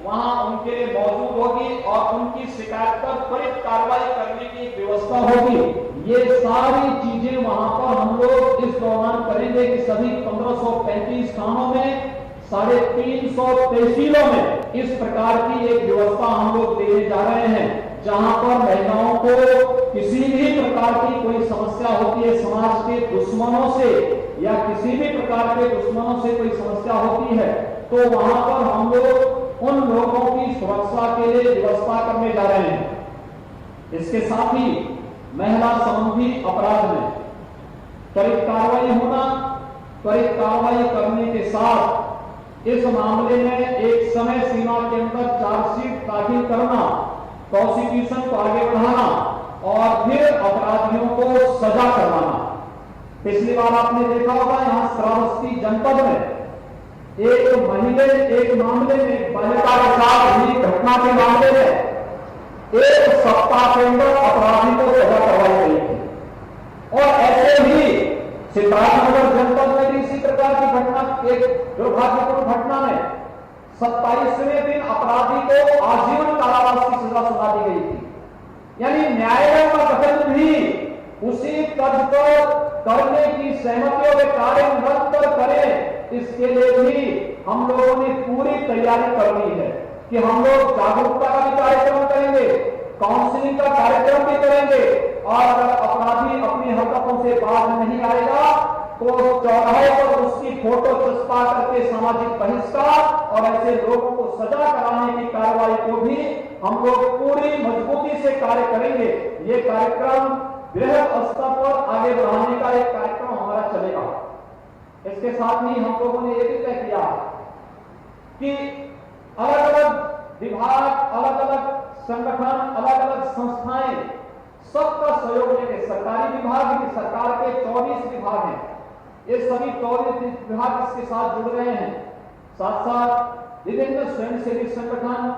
वहां उनके लिए मौजूद होगी और उनकी शिकायत पर त्वरित कार्रवाई करने की व्यवस्था होगी। ये सारी चीजें वहां पर हम लोग इस दौरान करेंगे कि सभी 1535 थानों में 350 तहसीलों में इस प्रकार की एक व्यवस्था हम लोग देने जा रहे हैं, जहां पर महिलाओं को किसी भी प्रकार की कोई समस्या होती है, समाज के दुश्मनों से या किसी भी प्रकार के दुश्मनों से कोई समस्या होती है, तो वहां पर हम लोग उन लोगों की सुरक्षा के लिए व्यवस्था करने जा रहे हैं। इसके साथ ही महिला संबंधी अपराध में त्वरित कार्रवाई होना, त्वरित कार्रवाई करने के साथ इस मामले में एक समय सीमा के अंदर चार्जशीट दाखिल करना, प्रोसिक्यूशन को आगे बढ़ाना और फिर अपराधियों को सजा करवाना। पिछली बार आपने देखा होगा यहां श्रावस्ती जनपद में एक मामले में एक बालिका के साथ हुई घटना के मामले में 1 सप्ताह के अंदर अपराधी को सजा करवाई गई थी। और ऐसे ही सिद्धार्थनगर जनपद में भी इसी प्रकार की घटना, एक दुर्भाग्यपूर्ण घटना में 27वें दिन अपराधी को आजीवन कारावास की सजा सुना दी गई थी। यानी न्यायालय का गठन भी उसी तर्ज पर करने की सहमति और कार्य निरंतर करें, इसके लिए भी हम लोगों ने पूरी तैयारी करनी है कि हम लोग जागरूकता का भी कार्यक्रम करेंगे, काउंसलिंग का कार्यक्रम भी करेंगे और अगर अपराधी अपनी हरकतों से बाज नहीं आएगा तो चौराहे पर उसकी फोटो चस्पा करके सामाजिक बहिष्कार और ऐसे लोगों को सजा कराने की कार्रवाई को भी हम लोग पूरी मजबूती से कार्य करेंगे। ये कार्यक्रम बृहद स्तर पर आगे बढ़ाने का एक कार्यक्रम हमारा चलेगा। इसके साथ ही हम लोगों ने यह भी तय किया कि अलग अलग विभाग, अलग अलग संगठन, अलग अलग संस्थाएं सबका सहयोग लेंगे। सरकारी विभाग, सरकार के 24 विभाग हैं, ये सभी 24 विभाग इसके साथ जुड़ रहे हैं। साथ साथ विभिन्न स्वयंसेवी संगठन,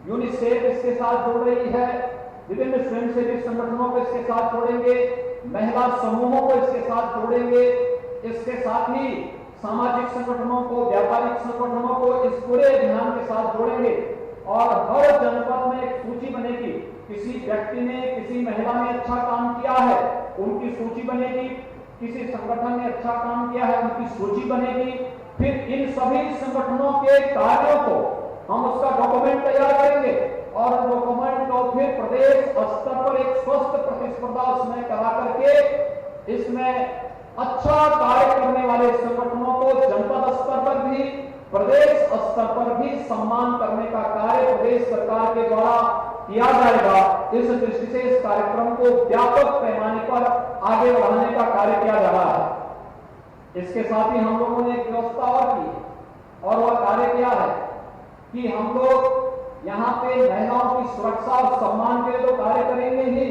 यूनिसेफ इसके साथ जुड़ रही है, विभिन्न स्वयंसेवी संगठनों को इसके साथ जोड़ेंगे, महिला समूहों को इसके साथ जोड़ेंगे। इसके साथ ही सामाजिक संगठनों को, व्यापारिक संगठनों को इस पूरे अभियान के साथ जोड़ेंगे और हर जनपद में एक सूची बनेगी। किसी व्यक्ति ने, किसी महिला ने अच्छा काम किया है, उनकी सूची बनेगी। किसी संगठन ने अच्छा काम किया है, उनकी सूची बनेगी। फिर इन सभी संगठनों के कार्यों को हम उसका डॉक्यूमेंट तैयार करेंगे और डॉक्यूमेंट को फिर प्रदेश स्तर पर एक स्वस्थ प्रतिस्पर्धा उसमें करा करके इसमें अच्छा कार्य करने वाले संगठनों को जनपद स्तर पर भी, प्रदेश स्तर पर भी सम्मान करने का कार्य प्रदेश सरकार के द्वारा किया जाएगा। इस दृष्टि से इस कार्यक्रम को व्यापक पैमाने पर आगे बढ़ाने का कार्य किया जा रहा है। इसके साथ ही हम लोगों ने एक व्यवस्था और की और वह कार्य किया है कि हम लोग यहाँ पे महिलाओं की सुरक्षा और सम्मान के लिए तो कार्य करेंगे ही,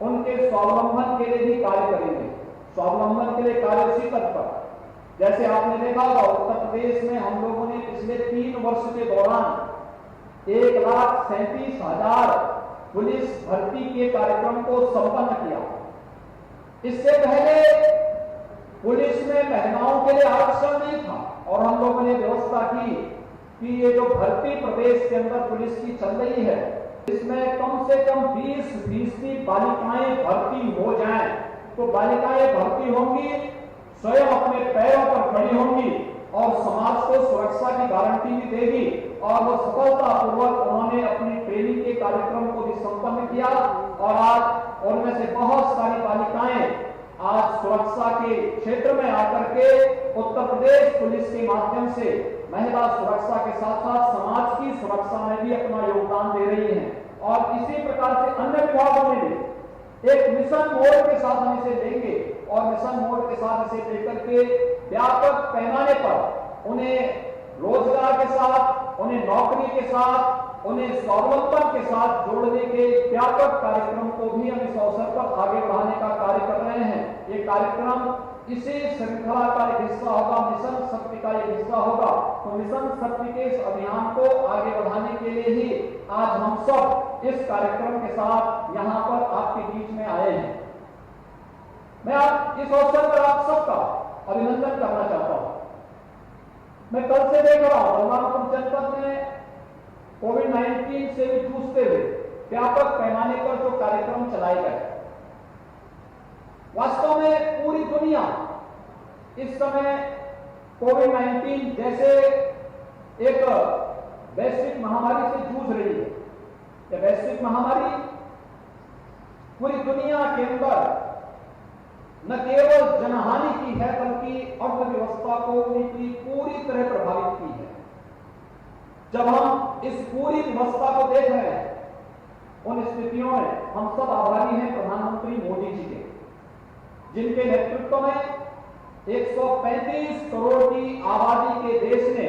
उनके स्वावलंबन के लिए भी कार्य करेंगे। स्वावलंबन के लिए कार्य उसी तक पर, जैसे आपने देखा होगा उत्तर प्रदेश में हम लोगों ने पिछले 3 वर्ष के दौरान 1,37,000 पुलिस भर्ती के कार्यक्रम को संपन्न किया। इससे पहले पुलिस में महिलाओं के लिए आरक्षण नहीं था और हम लोगों ने व्यवस्था की कि ये जो भर्ती प्रदेश के अंदर पुलिस की चल रही है, इसमें कम से कम 20% बालिकाएं भर्ती हो जाएं। तो बालिकाएं भर्ती होंगी, स्वयं अपने पैरों पर खड़ी होंगी और समाज को सुरक्षा की गारंटी भी देगी। और वो सफलतापूर्वक उन्होंने अपनी ट्रेनिंग के कार्यक्रम को भी संपन्न किया और आज उनमें से बहुत सारी बालिकाएं आज सुरक्षा के क्षेत्र में आकर के उत्तर प्रदेश पुलिस के माध्यम से महिला सुरक्षा के साथ साथ समाज की सुरक्षा में भी अपना योगदान दे रही हैं। और इसी प्रकार से अन्य विभागों में भी एक मिशन मोड के साथ हम इसे लेंगे और मिशन मोड के साथ इसे लेकर के व्यापक पैमाने पर उन्हें रोजगार के साथ, उन्हें नौकरी के साथ, उन्हें स्वावलंबन के साथ जोड़ने के व्यापक कार्यक्रम को भी हम इस अवसर पर आगे बढ़ाने का कार्य कर रहे हैं। ये कार्यक्रम इसी श्रृंखला का एक हिस्सा होगा, मिशन शक्ति का एक हिस्सा होगा। तो मिशन शक्ति के इस अभियान को आगे बढ़ाने के लिए ही आज हम सब इस कार्यक्रम के साथ यहाँ पर आपके बीच में आए हैं। मैं आप इस अवसर पर आप सबका अभिनंदन करना चाहता हूं। मैं कल से देख रहा हूं बलरामपुर जनपद में कोविड-19 से भी जूझते हुए व्यापक पैमाने पर जो कार्यक्रम चलाए गए, वास्तव में पूरी दुनिया इस समय कोविड-19 जैसे एक वैश्विक महामारी से जूझ रही है। यह वैश्विक महामारी पूरी दुनिया के अंदर न केवल जनहानि की है, बल्कि अर्थव्यवस्था को पूरी तरह प्रभावित की है। जब हम इस पूरी व्यवस्था को देख रहे हैं, उन स्थितियों में हम सब आभारी हैं प्रधानमंत्री मोदी जी के, जिनके नेतृत्व में 135 करोड़ की आबादी के देश ने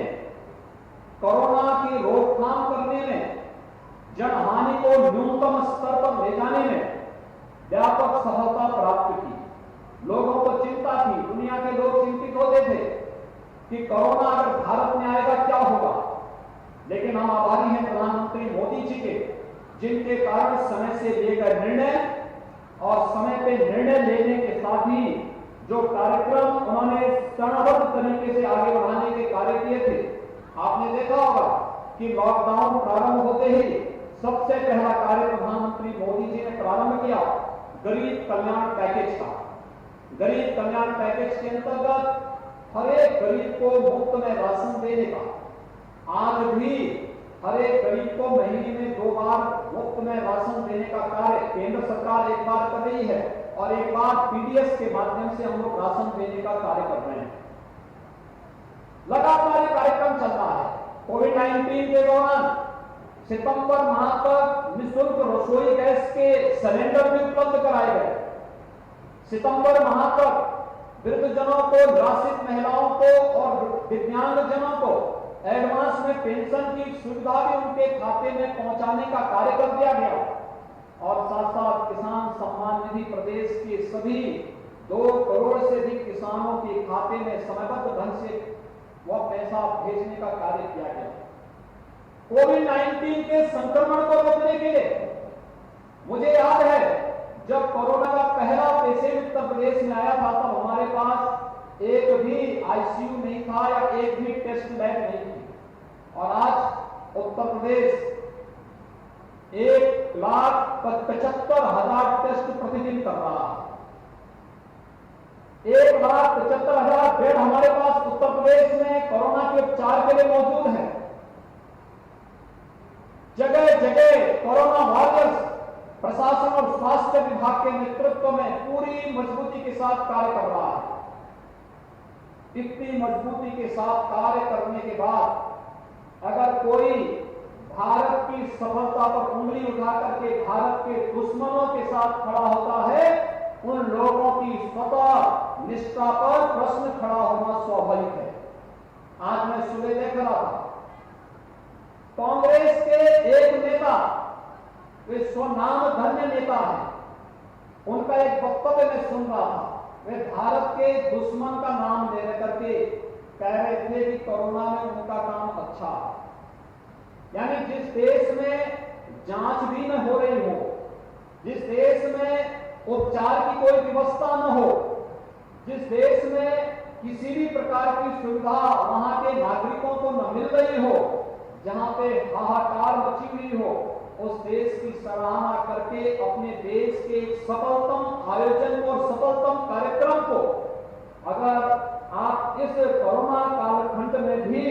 कोरोना की रोकथाम करने में, जनहानि को न्यूनतम स्तर पर ले जाने में व्यापक सफलता प्राप्त की। लोगों को चिंता थी, दुनिया के लोग चिंतित होते थे कि कोरोना अगर भारत में आएगा क्या होगा, लेकिन हम आभारी हैं प्रधानमंत्री मोदी जी के, जिनके कारण समय से लिए गए निर्णय और समय पे निर्णय लेने के साथ ही जो कार्यक्रम उन्होंने चरणबद्ध तरीके से आगे बढ़ाने के कार्य किए थे। आपने देखा होगा कि लॉकडाउन प्रारंभ होते ही सबसे पहला कार्य प्रधानमंत्री मोदी जी ने प्रारंभ किया गरीब कल्याण पैकेज का। गरीब कल्याण पैकेज के अंतर्गत हर एक गरीब को मुफ्त में राशन देने का, आज भी हर एक गरीब को महीने में 2 बार मुफ्त में राशन देने का कार्य केंद्र सरकार एक बार कर रही है और एक बार पीडीएस के माध्यम से हम लोग राशन देने का कार्य कर रहे हैं। लगातार ये कार्यक्रम चल रहा है। कोविड-19 के दौरान सितंबर माह तक निःशुल्क रसोई गैस के सिलेंडर भी उपलब्ध कराए गए। सितंबर माह तक वृद्धजनों को, निराश्रित महिलाओं को और दिव्यांगजनों को एडवांस में पेंशन की सुविधा भी उनके खाते में पहुंचाने का कार्य कर दिया गया और साथ साथ किसान सम्मान निधि प्रदेश के सभी 2 करोड़ से अधिक किसानों के खाते में समयबद्ध ढंग से वह पैसा भेजने का कार्य किया गया। कोविड-19 के संक्रमण को रोकने के लिए मुझे याद है जब कोरोना का पहला पेशेंट उत्तर प्रदेश में आया था, तब हमारे पास एक भी आईसीयू नहीं था या एक भी टेस्ट लैब नहीं थी और आज उत्तर प्रदेश 1,75,000 टेस्ट प्रतिदिन कर रहा है। 1,75,000 बेड हमारे पास उत्तर प्रदेश में कोरोना के उपचार के लिए मौजूद है। जगह जगह कोरोना वॉरियर्स प्रशासन और स्वास्थ्य विभाग के नेतृत्व में पूरी मजबूती के साथ कार्य कर रहा है। इतनी मजबूती के साथ कार्य करने के बाद अगर कोई भारत की सफलता पर उंगली उठा करके भारत के दुश्मनों के साथ खड़ा होता है, उन लोगों की स्वतः निष्ठा पर प्रश्न खड़ा होना स्वाभाविक है। आज मैं सुबह देख रहा था, कांग्रेस के एक नेता, वे स्वनाम धन्य नेता है, उनका एक वक्तव्य मैं सुन रहा था। वे भारत के दुश्मन का नाम ले करके कह रहे थे कि कोरोना में उनका काम अच्छा है। यानी जिस देश में जांच भी न हो रही हो, जिस देश में उपचार की कोई व्यवस्था न हो, जिस देश में किसी भी प्रकार की सुविधा वहां के नागरिकों को न मिल रही हो, जहां पे हाहाकार मची हुई हो, उस देश की सराहना करके अपने देश के सफलतम आयोजन और सफलतम कार्यक्रम को अगर आप इस कोरोना कालखंड में भी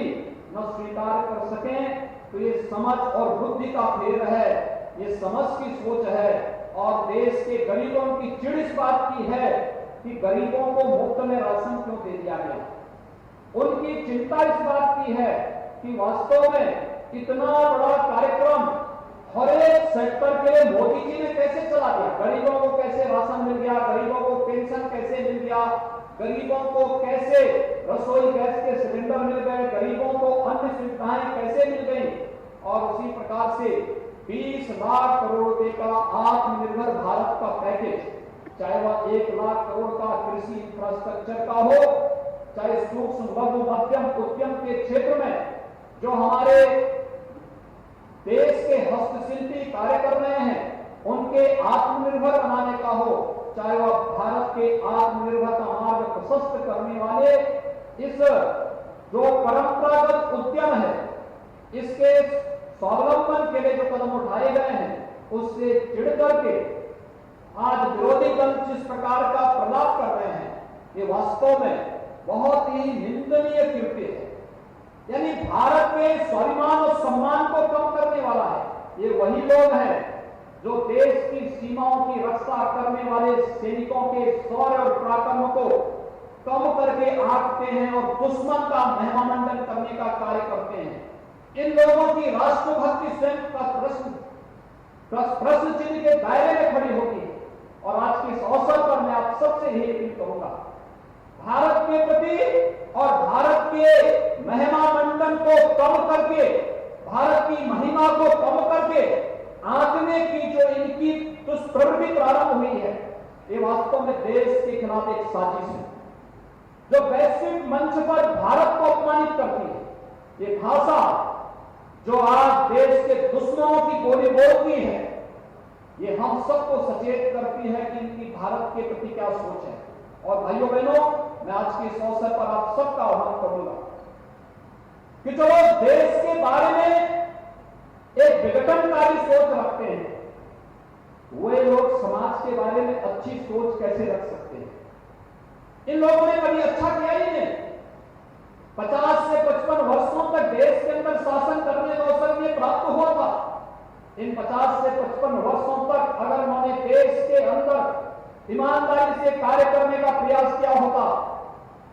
न स्वीकार कर सकें तो ये समझ और बुद्धि का फेर है, ये समझ की सोच है। और देश के गरीबों की चिड़ इस बात की है कि गरीबों को मुफ्त में राशन क्यों दे दिया गया। उनकी चिंता इस बात की है कि वास्तव में इतना बड़ा कार्यक्रम हर एक सेक्टर के लिए मोदी जी ने कैसे चला दिया। गरीबों को कैसे राशन मिल गया, गरीबों को पेंशन कैसे मिल गया, गरीबों को कैसे रसोई गैस के सिलेंडर मिल गए, गरीबों को अन्य सुविधाएं कैसे मिल गई। और उसी प्रकार से 20 लाख करोड़ रुपए का आत्मनिर्भर भारत का पैकेज, चाहे वह 1 लाख करोड़ का कृषि इंफ्रास्ट्रक्चर का हो, चाहे सूक्ष्म लघु मध्यम उद्यम के क्षेत्र में जो हमारे देश के हस्तशिल्पी कार्य कर रहे हैं उनके आत्मनिर्भर बनाने का हो, चाहे वह भारत के आत्मनिर्भर का मार्ग प्रशस्त करने वाले इस जो परंपरागत उद्यम है, इसके स्वावलंबन के लिए जो कदम उठाए गए हैं उससे चिढ़ करके आज विरोधी दल जिस प्रकार का प्रलाप कर रहे हैं, ये वास्तव में बहुत ही निंदनीय कृत्य है। यानी भारत के स्वाभिमान और सम्मान को कम करने वाला है। ये वही लोग हैं जो देश की सीमाओं की रक्षा करने वाले सैनिकों के शौर्य और पराक्रम को कम करके आंकते हैं और दुश्मन का महिमामंडन करने का कार्य करते हैं। इन लोगों की राष्ट्रभक्ति स्वयं का प्रश्न चिन्ह के दायरे में खड़ी होती है। और आज के इस अवसर पर मैं आप सबसे यही अपील करूंगा, भारत के प्रति और भारत के महिमामंडन को कम करके, भारत की महिमा को कम करके आंकने की जो इनकी दुष्प्रवृत्ति प्रारंभ हुई है, ये वास्तव में देश के खिलाफ एक साजिश है जो वैश्विक मंच पर भारत को अपमानित करती है। ये भाषा जो आज देश के दुश्मनों की गोली बोलती है, ये हम सबको सचेत करती है कि इनकी भारत के प्रति क्या सोच है। और भाइयों बहनों, मैं आज के इस अवसर पर आप सबका आह्वान करूंगा कि जो लोग देश के बारे में एक विघटनकारी सोच रखते हैं, वे लोग समाज के बारे में अच्छी सोच कैसे रख सकते हैं? इन लोगों ने कभी अच्छा किया ही नहीं। 50 से 55 वर्षों तक देश के अंदर शासन करने का अवसर ये प्राप्त हुआ था। इन 50 से 55 वर्षों तक अगर उन्होंने देश के अंदर ईमानदारी से कार्य करने का प्रयास किया होता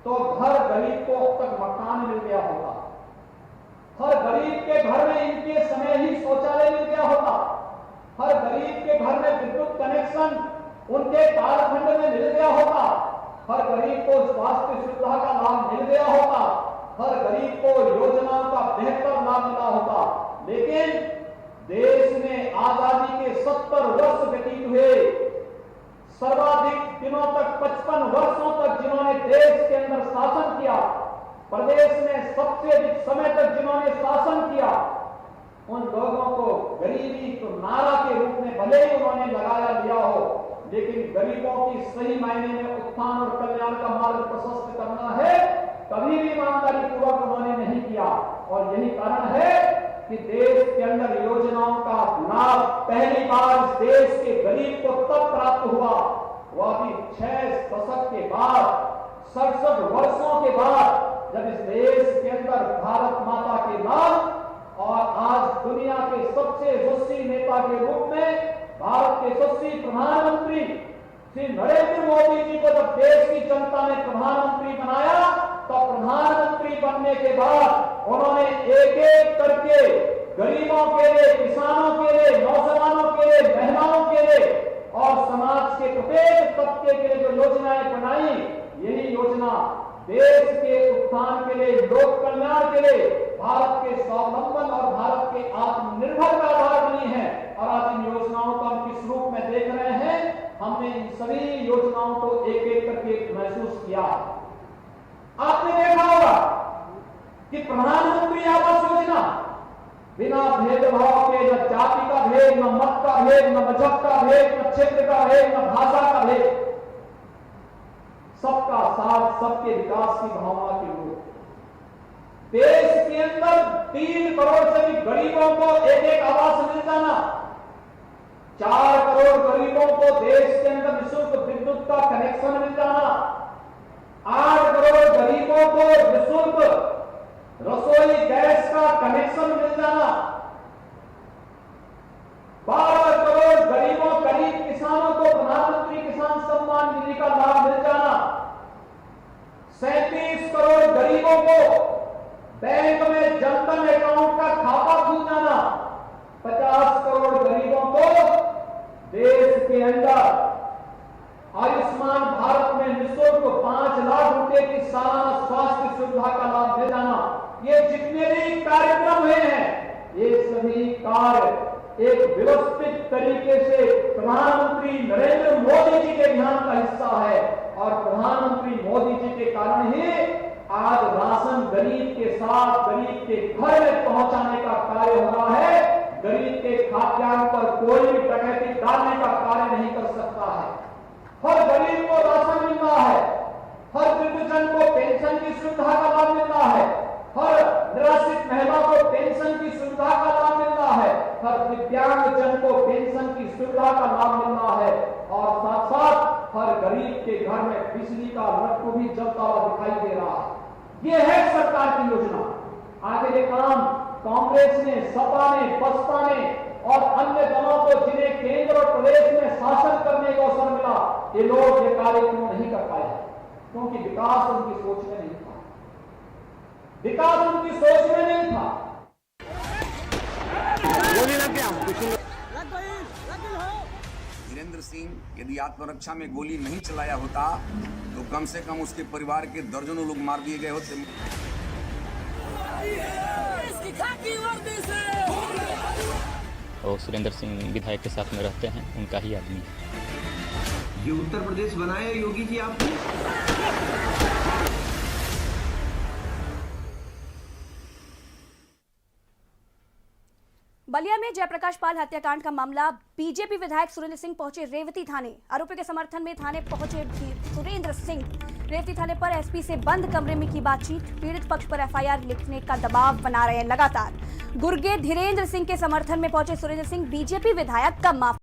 तो हर गरीब को अब तक मकान मिल गया होता, हर गरीब के घर में इनके समय ही शौचालय मिल गया होता, हर गरीब के घर में विद्युत कनेक्शन उनके कालखंड में मिल गया होता, हर गरीब को स्वास्थ्य सुविधा का लाभ मिल गया होता, हर गरीब को योजनाओं का बेहतर लाभ मिला होता। लेकिन देश में आजादी के 70 वर्ष व्यतीत हुए, सर्वाधिक दिनों तक 55 वर्षों तक जिन्होंने देश के अंदर शासन किया, प्रदेश में सबसे अधिक समय तक जिन्होंने शासन किया, उन लोगों को गरीबी तो नारा के रूप में भले ही उन्होंने लगाया लिया हो, लेकिन गरीबों की सही मायने में उत्थान और कल्याण का मार्ग प्रशस्त करना है, कभी भी ईमानदारी पूर्वक उन्होंने नहीं किया। और यही कारण है कि देश के अंदर योजनाओं का लाभ पहली बार इस देश के गरीब को तब प्राप्त हुआ, वह भी 6 दशक के बाद, 67 वर्षों के बाद, जब इस देश के अंदर भारत माता के नाम और आज दुनिया के सबसे यशस्वी नेता के रूप में भारत के यशस्वी प्रधानमंत्री श्री नरेंद्र मोदी जी को जब देश की जनता ने प्रधानमंत्री बनाया, तो प्रधानमंत्री बनने के बाद उन्होंने एक एक करके गरीबों के लिए, किसानों के लिए, नौजवानों के लिए, महिलाओं के लिए और समाज के प्रत्येक तबके के लिए जो योजनाएं बनाई, यही योजना देश के उत्थान के लिए, लोक कल्याण के लिए, भारत के स्वावलंबन और भारत के आत्मनिर्भर का आधार बनी है। और आज इन योजनाओं को हम किस रूप में देख रहे हैं, हमने इन सभी योजनाओं को एक एक करके महसूस किया। आपने देखा होगा कि प्रधानमंत्री आवास योजना बिना भेदभाव के, न जाति का भेद, न मत का भेद, न मजहब का भेद, न क्षेत्र का भेद, न भाषा का भेद, सबका साथ, सबके विकास की भावना के रूप देश के अंदर 3 करोड़ से भी गरीबों को एक एक आवास मिल जाना, 4 करोड़ गरीबों को देश के अंदर निःशुल्क विद्युत का कनेक्शन मिल जाना, 8 करोड़ गरीबों को निःशुल्क रसोई गैस का कनेक्शन मिल जाना, 12 करोड़ गरीबों, गरीब किसानों को प्रधानमंत्री किसान सम्मान निधि का लाभ मिल जाना, 37 करोड़ गरीबों को बैंक में जनधन अकाउंट का खाता खुल जाना, 50 करोड़ गरीबों को देश के अंदर आयुष्मान भारत में निःशुल्क 5 लाख रुपए की सालाना स्वास्थ्य सुविधा का लाभ दे जाना। ये जितने भी कार्यक्रम हुए हैं, ये सभी कार्य एक व्यवस्थित तरीके से प्रधानमंत्री नरेंद्र मोदी जी के ध्यान का हिस्सा है। और प्रधानमंत्री मोदी जी के कारण ही आज राशन गरीब के साथ, गरीब के घर में पहुंचाने का कार्य हो रहा है। गरीब के खाद्यान्न पर कोई भी डकैती डालने का कार्य नहीं कर सकता है। हर गरीब को राशन मिल रहा है, हर वृद्धजन को पेंशन की सुविधा का लाभ मिल रहा है, हर निराश्रित महिला को पेंशन की सुविधा का लाभ मिल रहा है। दिव्यांगजन को पेंशन की सुविधा का लाभ मिल रहा है और साथ साथ हर गरीब के घर में बिजली का लट्टू भी जलता हुआ दिखाई दे रहा है। यह है सरकार की योजना। आगे ये काम कांग्रेस ने, सपा ने, बसपा ने और अन्य दलों को जिन्हें केंद्र और प्रदेश में शासन करने का अवसर मिला, ये लोग ये कार्य क्यों नहीं कर पाए? क्योंकि विकास उनकी सोच में नहीं था। विकास उनकी सोच में नहीं था। वीरेंद्र सिंह यदि आत्मरक्षा में गोली नहीं चलाया होता तो कम से कम उसके परिवार के दर्जनों लोग मार दिए गए होते। और सुरेंद्र सिंह विधायक के साथ में रहते हैं, उनका ही आदमी है। ये उत्तर प्रदेश बनाया योगी जी आपने। बलिया में जयप्रकाश पाल हत्याकांड का मामला, बीजेपी विधायक सुरेंद्र सिंह पहुंचे रेवती थाने। आरोपी के समर्थन में थाने पहुंचे सुरेंद्र सिंह। रेवती थाने पर एसपी से बंद कमरे में की बातचीत। पीड़ित पक्ष पर एफआईआर लिखने का दबाव बना रहे हैं लगातार। गुर्गे धीरेन्द्र सिंह के समर्थन में पहुंचे सुरेंद्र सिंह। बीजेपी विधायक का माफ